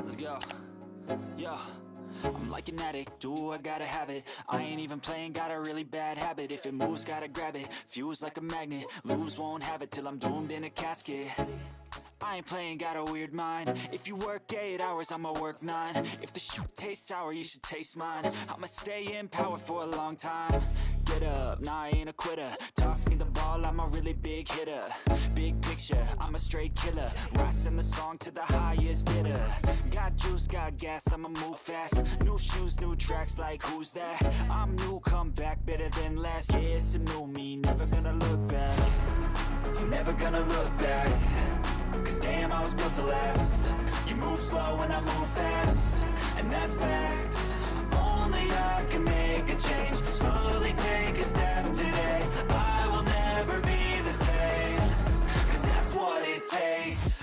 Let's go. Yo, I'm like an addict, do I gotta have it. I ain't even playing, got a really bad habit. If it moves, gotta grab it, fuse like a magnet. Lose, won't have it till I'm doomed in a casket. I ain't playing, got a weird mind. If you work 8 hours, I'ma work 9. If the shoot tastes sour, you should taste mine. I'ma stay in power for a long time. Get up, nah, I ain't a quitter. Toss me the ball, I'm a really big hitter. Big picture, I'm a straight killer. Rising the song to the highest bidder. Got juice, got gas, I'ma move fast. New shoes, new tracks, like who's that? I'm new, come back, better than last. Yeah, it's a new me, never gonna look back. I'm never gonna look back. Cause damn, I was built to last. You move slow and I move fast, and that's facts. Only I can make a change. Slowly take a step today. I will never be the same. Cause that's what it takes.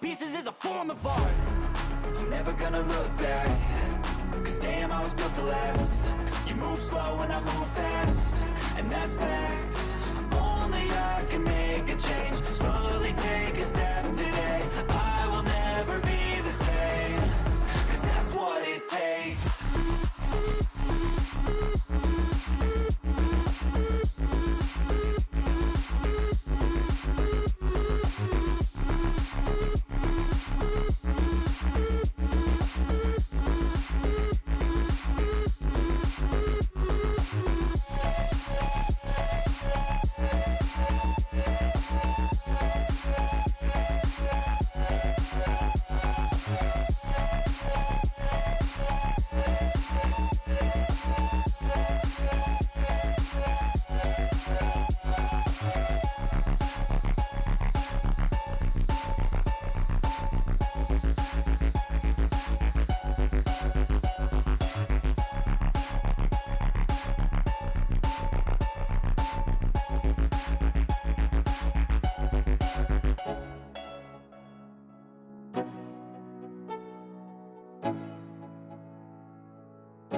Pieces is a form of art. I'm never gonna look back. Cause damn, I was built to last. You move slow and I move fast, and that's facts. Only I can make a change. Slowly take a step today. I will never be the same. Cause that's what it takes.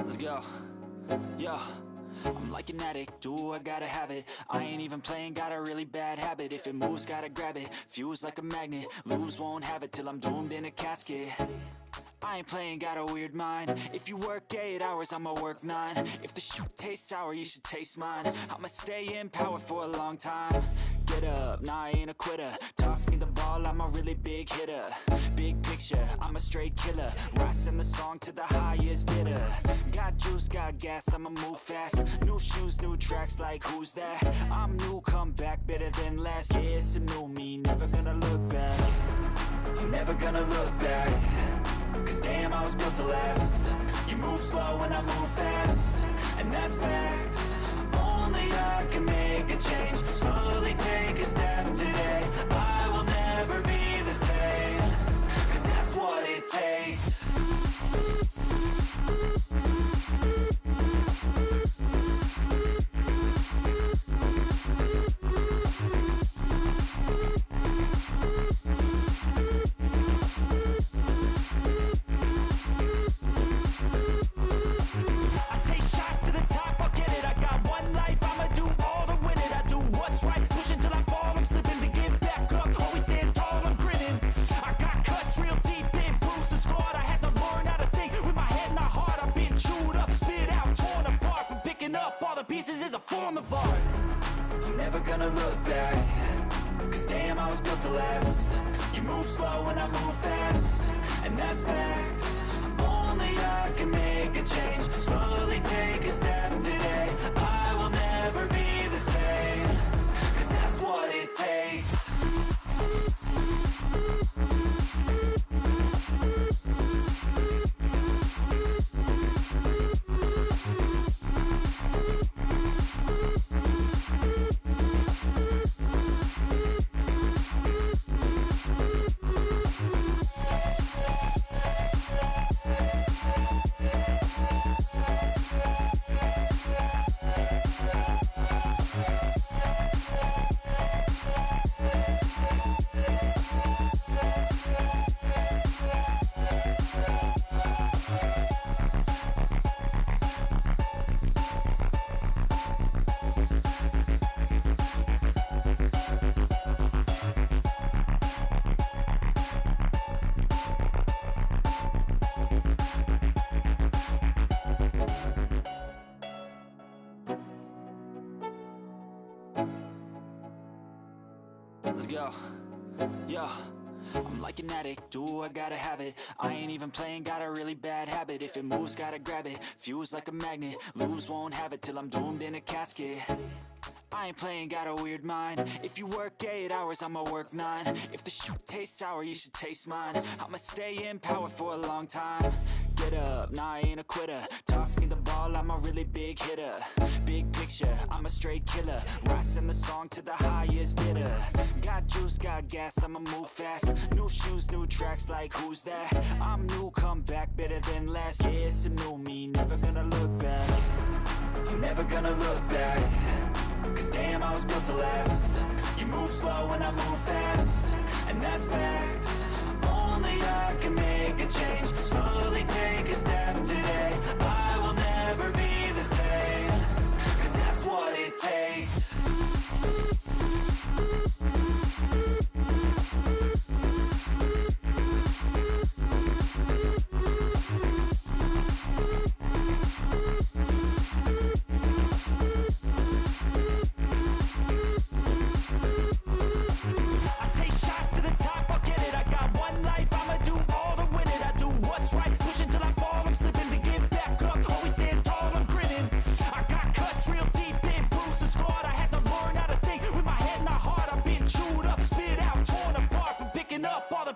Let's go. Yo, I'm like an addict, do I gotta have it. I ain't even playing, got a really bad habit. If it moves, gotta grab it, fuse like a magnet. Lose, won't have it till I'm doomed in a casket. I ain't playing, got a weird mind. If you work 8 hours, I'ma work 9. If the shoot tastes sour, you should taste mine. I'ma stay in power for a long time. Get up, nah, I ain't a quitter. Toss me the ball, I'm a really big hitter. Big picture, I'm a straight killer. Rising the song to the highest bidder. Got juice, got gas, I'ma move fast. New shoes, new tracks, like who's that? I'm new, come back, better than last. Yeah, it's a new me, never gonna look back. I'm never gonna look back. Cause damn, I was built to last. You move slow and I move fast, and that's facts. Only I can make a change. Slowly take a step today. I will never be the same. Cause that's what it takes. Pieces is a form of art. I'm never gonna look back. Cause damn, I was built to last. You move slow and I move fast, and that's facts. Only I can make a change. Slowly take a step today. I will never be the same. Cause that's what it takes. Let's go. Yeah. I'm like an addict, do I gotta have it. I ain't even playing, got a really bad habit. If it moves, gotta grab it, fuse like a magnet. Lose, won't have it till I'm doomed in a casket. I ain't playing, got a weird mind. If you work 8 hours, I'ma work 9. If the shoot tastes sour, you should taste mine. I'ma stay in power for a long time. Get up, nah, I ain't a quitter. Toss me the ball, I'm a really big hitter. Big picture, I'm a straight killer. Rising the song to the highest bidder. Got juice, got gas, I'ma move fast. New shoes, new tracks, like who's that? I'm new, come back, better than last. Yeah, it's a new me, never gonna look back. I'm never gonna look back. Cause damn, I was built to last. You move slow and I move fast, and that's facts. Only I can make a change. Slowly take a step today. I will never be the same. Cause that's what it takes.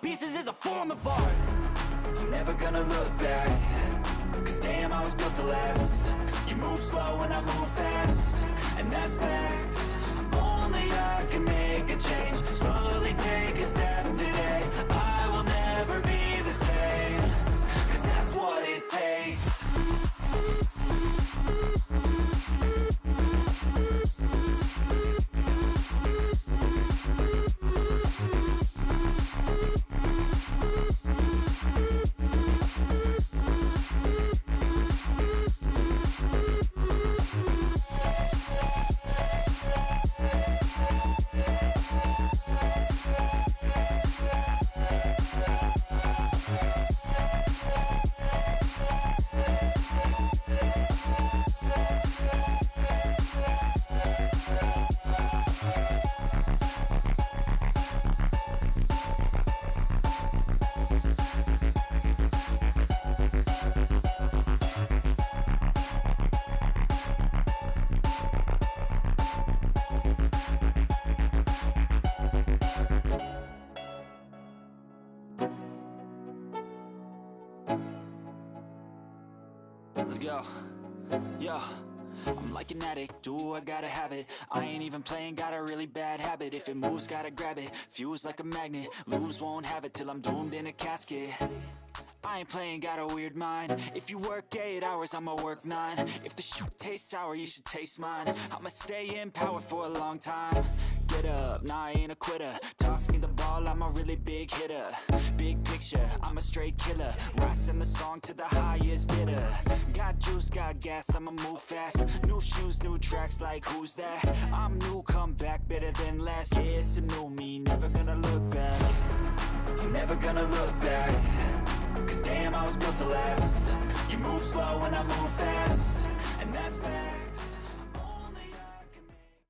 Pieces is a form of art. I'm never gonna look back. Cause damn, I was built to last. You move slow and I move fast, and that's facts. Only I can make a change. Slowly take a step today. I will never be the same. Cause that's what it takes. Let's go. Yeah. I'm like an addict, do I gotta have it. I ain't even playing, got a really bad habit. If it moves, gotta grab it, fuse like a magnet. Lose, won't have it till I'm doomed in a casket. I ain't playing, got a weird mind. If you work 8 hours, I'ma work 9. If the shoot tastes sour, you should taste mine. I'ma stay in power for a long time. Get up, nah, I ain't a quitter. Toss me the ball, I'm a really big hitter. Big picture, I'm a straight killer. Rising the song to the highest bidder. Got juice, got gas, I'ma move fast. New shoes, new tracks, like who's that? I'm new, come back, better than last. Yeah, it's a new me, never gonna look back. I'm never gonna look back. Cause damn, I was built to last. You move slow and I move fast, and that's fast.